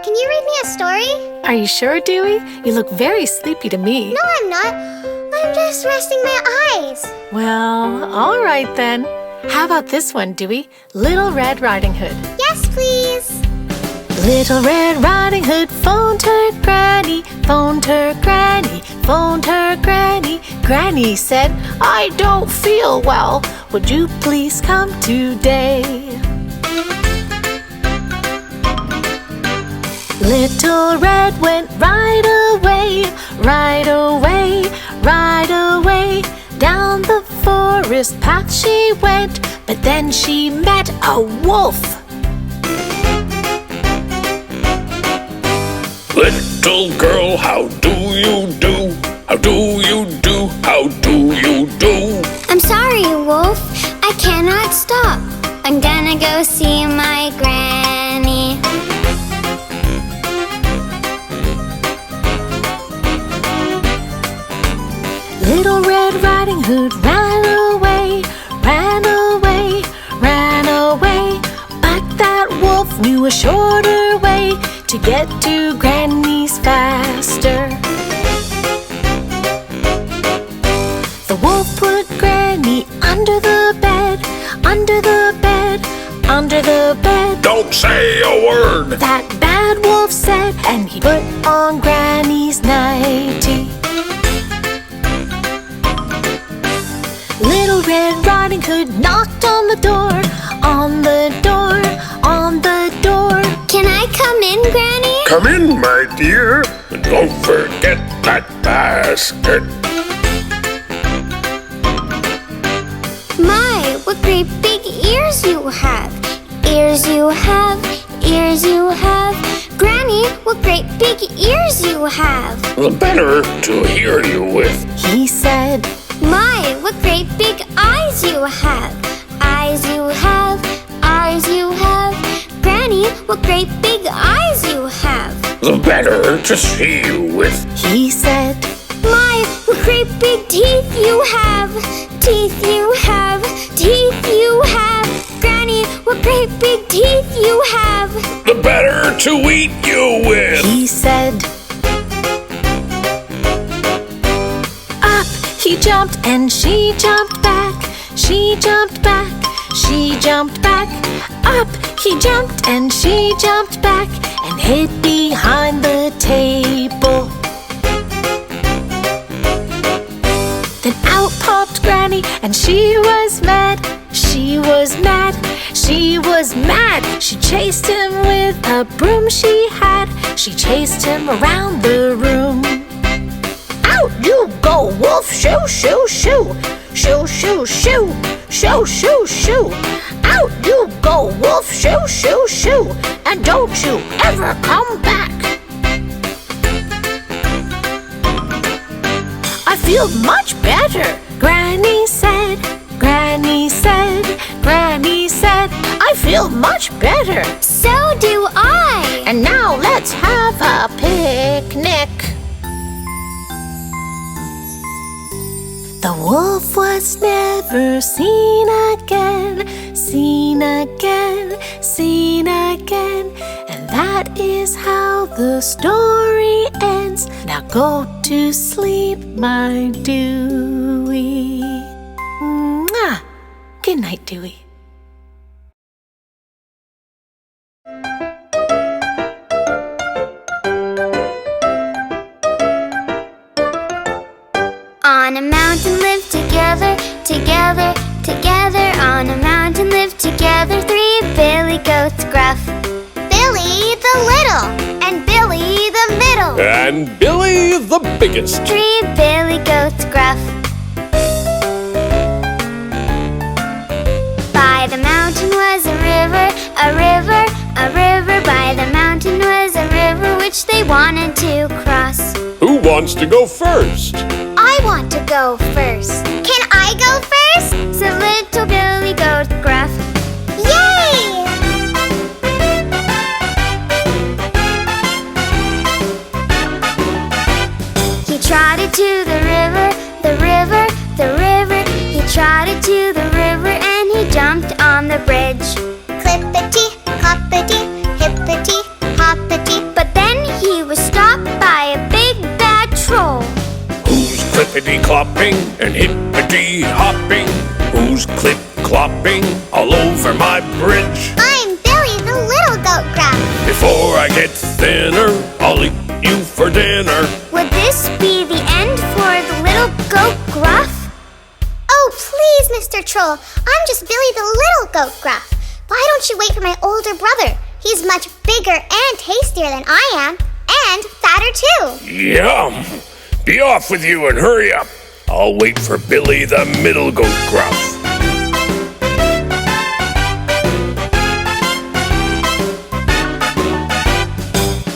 can you read me a story? Are you sure, Dewey? You look very sleepy to me. No, I'm not. I'm just resting my eyes. Well, all right then. How about this one, Dewey? Little Red Riding Hood. Yes, please. Little Red Riding Hood phoned her granny, phoned her granny, phoned her granny. Granny said, I don't feel well. Would you please come today? Little Red went right away, right away, right away. Down the forest path she went, but then she met a wolf. Little girl, how do you do? How do you do? How do you do? I'm sorry, Wolf. I cannot stop. I'm gonna go see my granny. Little Red Riding Hood ran away, ran away, ran away. But that wolf knew a shorter way to get to Granny's faster. The wolf put Granny under the bed, under the bed, under the bed. Don't say a word! That bad wolf said, and he put on Granny's nightie. Little Red Riding Hood knocked on the door, on the door, on the door. Can I come in, Granny? Come in, my dear, and don't forget that basket. My, what great big ears you have. Ears you have, ears you have. Granny, what great big ears you have. The better to hear you with. He said, My, what great big eyes you have. Eyes you have, eyes you have. Granny, what great big eyes you have. The better to see you with. he said, My, what great big teeth you have. Teeth you have, teeth you have. Granny, what great big teeth you have. The better to eat you with. he said. Up he jumped and she jumped back. She jumped back, she jumped back. Up he jumped and she jumped back and hid behind the table. Then out popped Granny and she was mad. She was mad, she was mad. She chased him with a broom she had. She chased him around the room. Out you go, wolf, shoo, shoo, shoo. Shoo, shoo, shoo, shoo, shoo, shoo. Out you go, wolf, shoo, shoo, shoo. And don't you ever come back. I feel much better, Granny said. Granny said, Granny said, I feel much better. So do I. And now let's have a picnic. The wolf was never seen again, seen again, seen again. And that is how the story ends. Now go to sleep, my Dewey. Mwah. Good night, Dewey. On a mountain live together, together, together. On a mountain live together three billy goats, Gruff, Billy the little, and Billy the middle, And Billy the biggest. three billy goats, Gruff. By the mountain was a river, a river, a river. By the mountain was a river which they wanted to cross. Who wants to go first? I want to go first. Can I go first? Said little Billy Goat Gruff. Yay! He trotted to the river, the river, the river. He trotted to the river and he jumped on the bridge. Clippity, cloppity, hippity, hoppity. clippity-clopping and hippity-hopping? Who's clip-clopping all over my bridge? I'm Billy the little goat Gruff. Before I get thinner, I'll eat you for dinner. Would this be the end for the little goat Gruff? Oh, please, Mr. Troll. I'm just Billy the little goat Gruff. Why don't you wait for my older brother? He's much bigger and tastier than I am, and fatter too. Yum! Be off with you and hurry up. I'll wait for Billy the middle goat Gruff.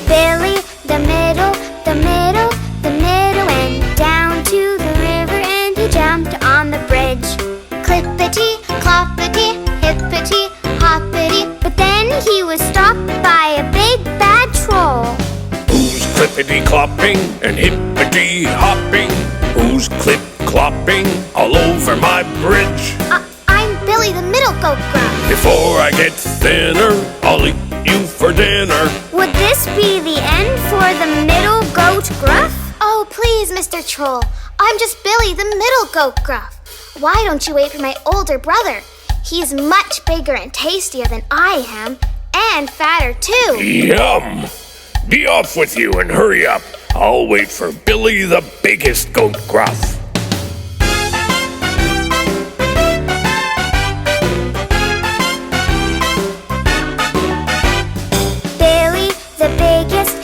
Billy the middle went down to the river and he jumped on the bridge. Clippity, cloppity, hippity, hoppity. But then he was stopped by a big bad troll. Who's clippity-clopping and hippity-hopping? Who's clip-clopping all over my bridge? I'm Billy the middle goat Gruff. Before I get thinner, I'll eat you for dinner. Would this be the end for the middle goat Gruff? Oh, please, Mr. Troll. I'm just Billy the middle goat Gruff. Why don't you wait for my older brother? He's much bigger and tastier than I am, and fatter too. Yum! Be off with you and hurry up. I'll wait for Billy the biggest goat Gruff. Billy the biggest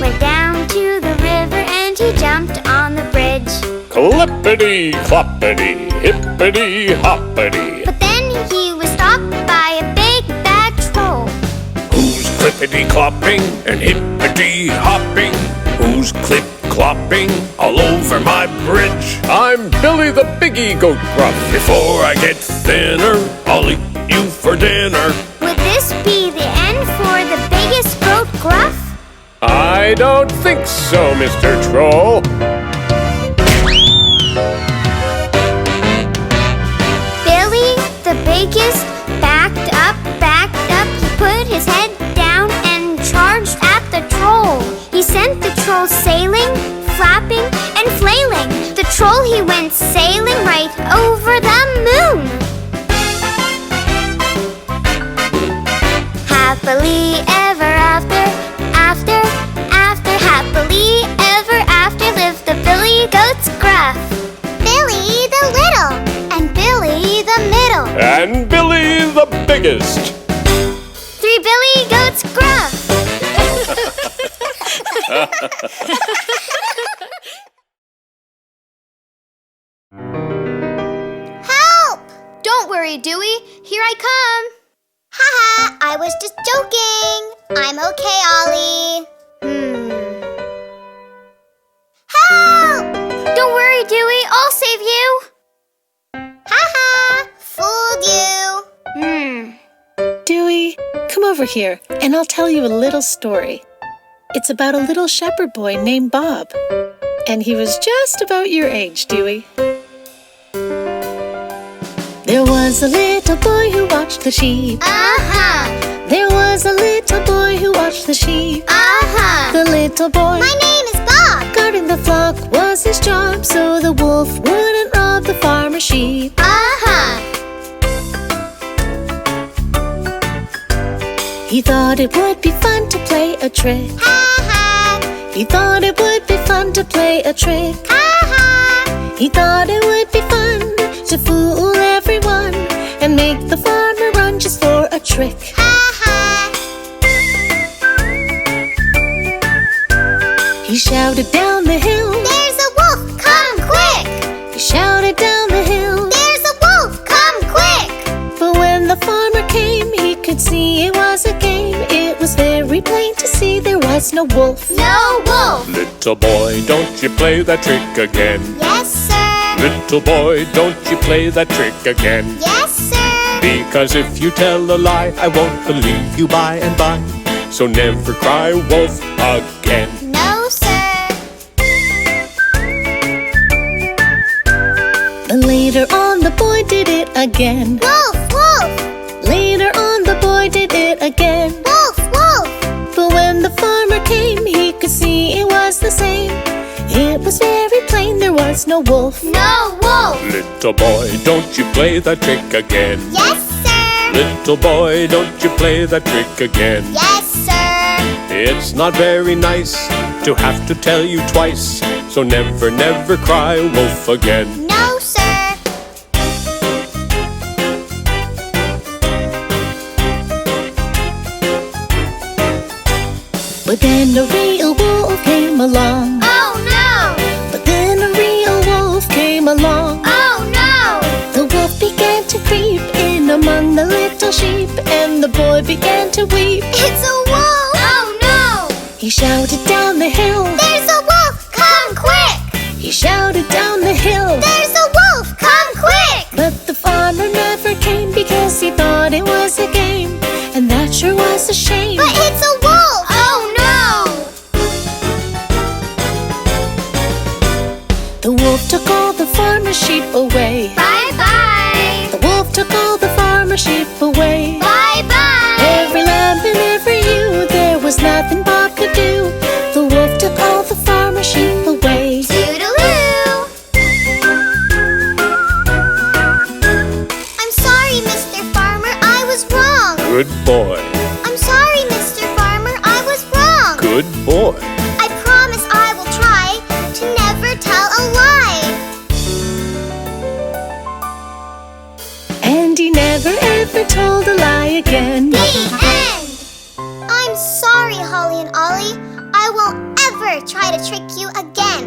went down to the river and he jumped on the bridge. Clippity-cloppity, hippity-hoppity. But then he was stopped by a big bad troll. Who's clippity-clopping and hippity-hopping? Who's clip-clopping all over my bridge? I'm Billy the biggie goat Gruff. Before I get thinner, I'll eat you for dinner. Would this be the end for the biggest goat Gruff? I don't think so, Mr. Troll. Billy the biggest backed up. He put his head down and charged at the troll. He sent the troll sailing, flapping, and flailing. The troll, he went sailing right over the moon. Happily ever after, happily ever after lived the Billy goats Gruff. Billy the little, and Billy the middle, And Billy the biggest. 3 Billy goats Gruff. Help! Don't worry, Dewey. Here I come. Haha, I was just joking. I'm okay, Ollie. Help! Don't worry, Dewey. I'll save you. Haha, fooled you. Dewey, come over here and I'll tell you a little story. It's about a little shepherd boy named Bob. And he was just about your age, Dewey. There was a little boy who watched the sheep. There was a little boy who watched the sheep. The little boy, My name is Bob. guarding the flock was his job, so the wolf wouldn't rob the farmer's sheep. He thought it would be fun to play a trick. He thought it would be fun to play a trick. He thought it would be fun to fool everyone and make the farmer run just for a trick. He shouted down the hill. There's a wolf, come quick. He shouted down the hill. There's a wolf, come quick. But when the farmer came, he could see it was a game. It was very plain to see there was no wolf. No wolf. Little boy, don't you play that trick again. Yes, sir. Little boy, don't you play that trick again. Yes, sir. Because if you tell a lie, I won't believe you by and by. So never cry wolf again. No, sir. But later on the boy did it again. Wolf, wolf. Later on the boy did it again. Wolf, wolf. But when the farmer came, he could see it was the same. It was very Little boy, don't you play that trick again. Yes, sir. Little boy, don't you play that trick again. Yes, sir. It's not very nice to have to tell you twice, so never, never cry wolf again. No, sir. But then a real wolf came along. Oh, no. But then a real wolf came along. Oh, no. The wolf began to creep in among the little sheep, and the boy began to weep. It's a wolf. Oh, no. He shouted down the hill. There's a wolf. Come quick. He shouted down the hill. There's a wolf. Come quick. But the farmer never came because he thought it was a game, and that sure was a shame. But it's a wolf. Oh, no. The wolf took all the farmer's sheep away. Bye-bye. The wolf took all the farmer's sheep away. Bye-bye. Every lamb and every ewe, there was nothing Bob could do. The wolf took all the farmer's sheep away. Toodaloo. I'm sorry, Mr. Farmer, I was wrong. Good boy. I'm sorry, Mr. Farmer, I was wrong. Good boy. I promise I will try to never tell a lie. And he never ever told a lie again. The end. I'm sorry, Holly and Ollie. I won't ever try to trick you again.